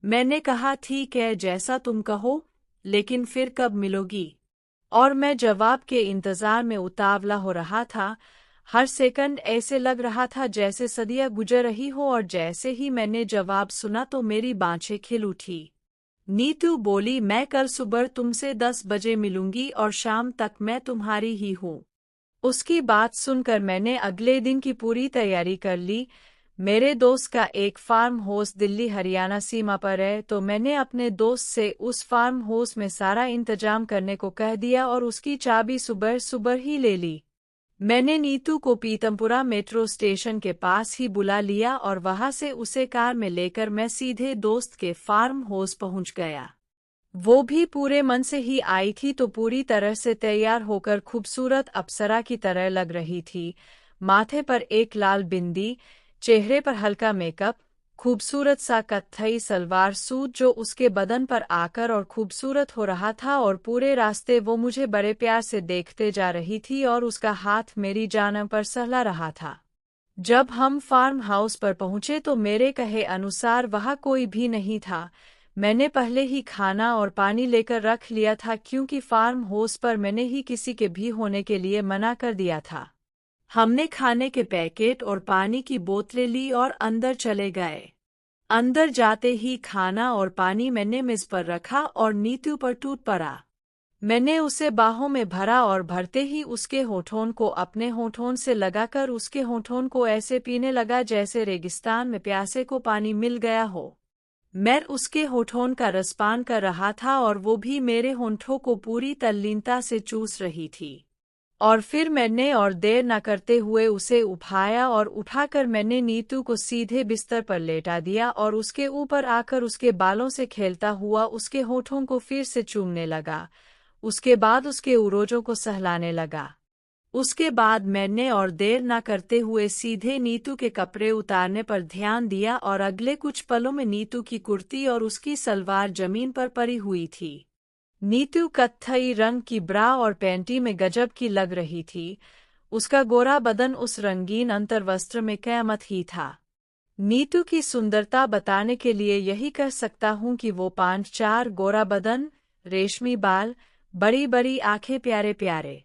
मैंने कहा ठीक है जैसा तुम कहो, लेकिन फिर कब मिलोगी? और मैं जवाब के इंतजार में उतावला हो रहा था। हर सेकंड ऐसे लग रहा था जैसे सदियां गुजर रही हो, और जैसे ही मैंने जवाब सुना तो मेरी बाँछें खिल उठी। नीतू बोली, मैं कल सुबह तुमसे 10 बजे मिलूंगी और शाम तक मैं तुम्हारी ही हूँ। उसकी बात सुनकर मैंने अगले दिन की पूरी तैयारी कर ली। मेरे दोस्त का एक फार्म हाउस दिल्ली हरियाणा सीमा पर है, तो मैंने अपने दोस्त से उस फार्म हाउस में सारा इंतजाम करने को कह दिया और उसकी चाबी सुबह सुबह ही ले ली। मैंने नीतू को पीतमपुरा मेट्रो स्टेशन के पास ही बुला लिया और वहां से उसे कार में लेकर मैं सीधे दोस्त के फार्म हाउस पहुंच गया। वो भी पूरे मन से ही आई थी, तो पूरी तरह से तैयार होकर खूबसूरत अप्सरा की तरह लग रही थी। माथे पर एक लाल बिंदी, चेहरे पर हल्का मेकअप, खूबसूरत सा कत्थई सलवार सूट जो उसके बदन पर आकर और खूबसूरत हो रहा था, और पूरे रास्ते वो मुझे बड़े प्यार से देखते जा रही थी और उसका हाथ मेरी जान पर सहला रहा था। जब हम फार्म हाउस पर पहुंचे तो मेरे कहे अनुसार वहां कोई भी नहीं था। मैंने पहले ही खाना और पानी लेकर रख लिया था, क्योंकि फार्म हाउस पर मैंने ही किसी के भी होने के लिए मना कर दिया था। हमने खाने के पैकेट और पानी की बोतलें ली और अंदर चले गए। अंदर जाते ही खाना और पानी मैंने मेज पर रखा और नीतू पर टूट पड़ा। मैंने उसे बाहों में भरा और भरते ही उसके होठों को अपने होठों से लगाकर उसके होठों को ऐसे पीने लगा जैसे रेगिस्तान में प्यासे को पानी मिल गया हो। मैं उसके होठों का रसपान कर रहा था और वो भी मेरे होठों को पूरी तल्लीनता से चूस रही थी। और फिर मैंने और देर न करते हुए उसे उठाया और उठाकर मैंने नीतू को सीधे बिस्तर पर लेटा दिया और उसके ऊपर आकर उसके बालों से खेलता हुआ उसके होठों को फिर से चूमने लगा। उसके बाद उसके उरोजों को सहलाने लगा। उसके बाद मैंने और देर न करते हुए सीधे नीतू के कपड़े उतारने पर ध्यान दिया, और अगले कुछ पलों में नीतू की कुर्ती और उसकी सलवार जमीन पर पड़ी हुई थी। नीतू कत्थई रंग की ब्रा और पैंटी में गजब की लग रही थी। उसका गोरा बदन उस रंगीन अंतर्वस्त्र में क़यामत ही था। नीतू की सुंदरता बताने के लिए यही कह सकता हूँ कि वो 5-4 गोरा बदन, रेशमी बाल, बड़ी बड़ी आंखें, प्यारे प्यारे